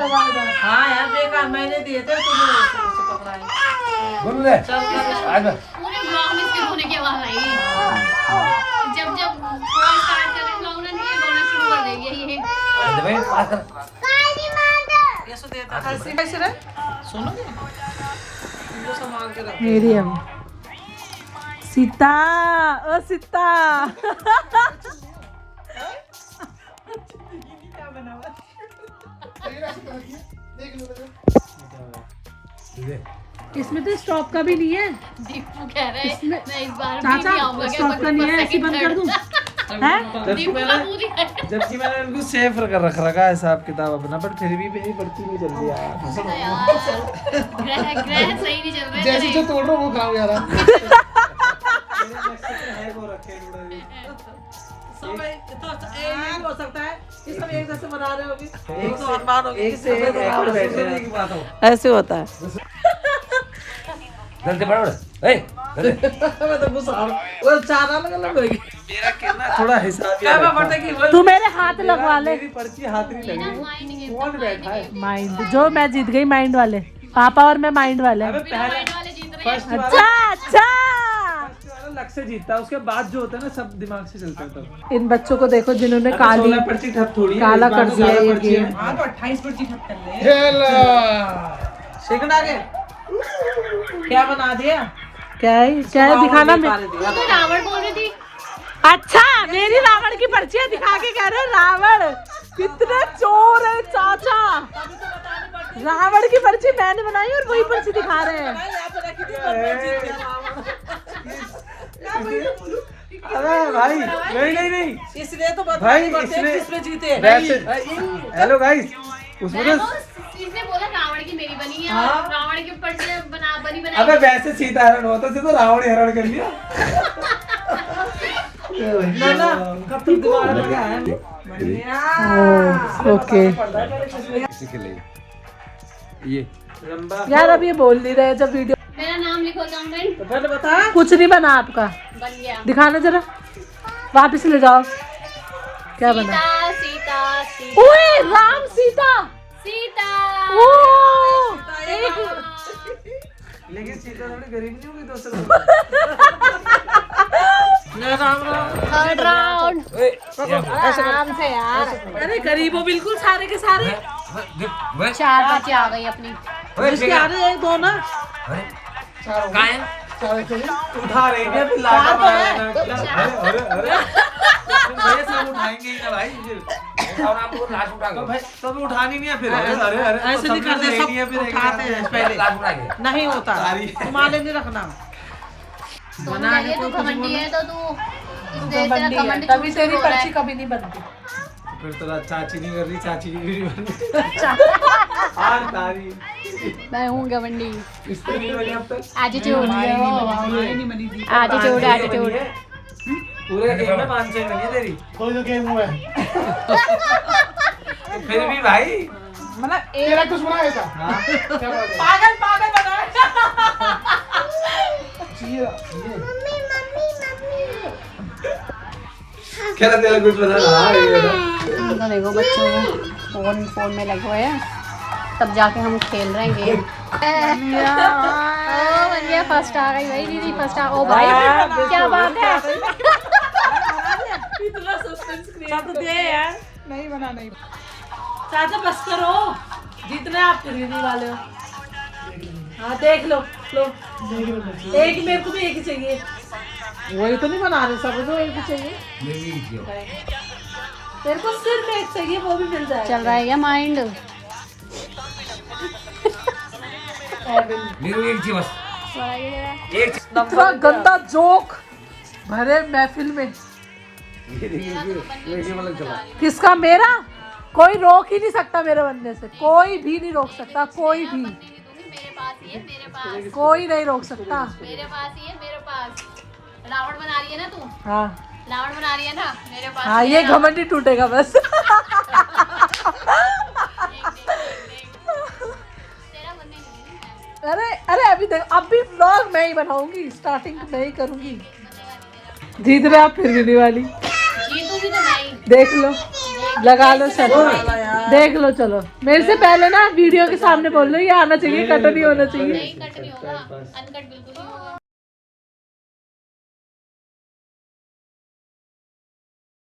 हाँ यार बेकार मैंने दिए थे तूने पकड़ाए। बोल ले चल कर पूरे ब्लॉग में इसके रोने की आवाज आएगी। जब थोड़ा स्टार्ट करें ब्लॉग ना ये रोना शुरू कर देगी ये। भाई पास कर ये सो देता हंसी कैसे रे सुनो इनको संभाल के रख मेरी हम सीता ओ सीता इसमें तो स्टॉप का भी नहीं है। दीपू कह रहा है मैं इस बार भी चाचा नहीं आऊंगा स्टॉप का नहीं है, ऐसी बंद कर दूं हैं? दीपू का पूरी है। जबकि मैंने उनको सेव कर रखा है हिसाब किताब अपना, बट फिर भी मेरी बढ़ती नहीं चल रही यार। ग्रह सही नहीं चल रहे जैसे जो तोड़ रहा हूँ वो खाओ यार। सब एक तो एक नहीं हो सकता है ये सब एक जैसे बना रहे होगे एक तो अरमान होगी एक से एक बैठे। ऐसे होता है। जल्दी बढ़ो ए मैं तो गुस्सा वो चार अलग होगी मेरा कहना थोड़ा हिसाब क्या मैं पढ़ने की तू मेरे हाथ लगवा ले। मेरी पर्ची हाथ नहीं लगी। कौन बैठा है? माइंड जो मैं जीत गई माइंड वाले पापा और मैं माइंड वाले। अबे पहले वाले जीत रहे हैं। फर्स्ट वाला अच्छा लक्ष्य जीतता है, उसके बाद जो होता है ना सब दिमाग से चलता है तब। इन बच्चों को देखो जिन्होंने काली 16 पर्ची ठप थोड़ी है, काला इस बार कर तो दिया ज्यादा ये पर्ची गेम। है। हाँ तो 28 पर्ची खत्म कर ले हेलो शिकना के क्या बना दिया क्या है दिखाना मैं। तू तो रावण बोल रही थी। अच्छा मेरी रावण की पर्चियां दिखा के कह रहे रावण कितने चोर है चाचा। रावण की पर्ची मैंने बनाई और वही पर्ची दिखा रहे हैं। अरे भाई नहीं इसलिए तो भाई, इसने- किसमें जीते वैसे हेलो गाइस उसमें मैं तो इसने बोला रावण की मेरी बनी है हाँ। और रावण के ऊपर से बनी अबे वैसे सीता हरण होता तो रावण हरण कर लिया। ना कब तक दिमाग में क्या है ओके किसी के लिए ये रंबा यार अब ये बोल नहीं रहे जब वीडियो मेरा नाम लिखो कमेंट। तो पहले बता कुछ नहीं बना आपका। बन गया दिखाना जरा वापस ले जाओ क्या बना। सीता सीता सीता ओए राम सीता सीता। ओ लेकिन सीता थोड़ी गरीब नहीं होगी दोस्तों। थर्ड राउंड आराम से यार। अरे गरीबो बिल्कुल सारे के सारे। चार बच्चे आ गई अपनी। इसके आ रहे हैं दो ना कहाँ है उठा रही है फिर लाकर मारना। अरे ये सब उठाएंगे ही ना भाई फिर। और आपको लाश उठा तो भाई तब उठानी नहीं है फिर। अरे ऐसे नहीं करते सब उठाते हैं पहले लाश उठाएंगे नहीं होता तुम्हारे नहीं रखना बना के तू घमंडी है तो तू इस देश तेरा घमंड तभी क्यों तेरी हो रहा है? पर्ची कभी नहीं बनती। फिर तो चाची नहीं कर रही, चाची की भी नहीं बन रही। हार तारी मैं हूँ घमंडी। इससे नहीं बनी अब तक। Attitude attitude attitude. पूरे गेम में 500 ही बनी है तेरी। कोई तो गेम हुआ है फिर भी भाई मतलब तेरा कुछ बनाया था। हाँ। क्या बात है? पागल पागल बनाए क्या तेरा कुछ बना रहा है तो देखो बच्चों फोन में लगे हुए हैं तब जाके हम खेल रहे हैं गेम। बढ़िया फर्स्ट आ गई भाई दीदी फर्स्ट आ। ओ भाई क्या बात है। इतना सस्पेंस क्रिएट दे यार। नहीं बना नहीं चाचा बस करो जीतने आप खरीदने वाले हो। हाँ देख लो एक मेरे को भी एक ही चाहिए। वही तो नहीं बना रहे सब तो एक ही चाहिए मेरे को सिर्फ एक चाहिए वो भी मिल जाएगा। चल रहा है क्या माइंड। मेरे एक जी बस एक इतना गंदा जोक भरे महफिल में। किसका मेरा कोई रोक ही नहीं सकता मेरे बनने से। कोई भी नहीं रोक सकता कोई भी। मेरे पास ही है मेरे पास। कोई नहीं रोक सकता। मेरे पास ही है मेरे पास। रावण बना रही है ना तू। हाँ रावण बना रही है ना मेरे पास। हाँ ही ये है रावण। घमंडी टूटेगा बस। देख, देख, तेरा बनने नहीं है। अरे अरे अभी देख अभी व्लॉग मैं ही बनाऊंगी स्टार्टिंग मैं ही करूंगी। जीत रहे आप फिर गिरने वाली जीतूंगी तो मैं ही। देख लो लगा लो सर। यार देख लो चलो मेरे से पहले ना वीडियो के सामने बोल लो ये आना चाहिए कट नहीं होना चाहिए नहीं कट नहीं होगा अनकट बिल्कुल नहीं होगा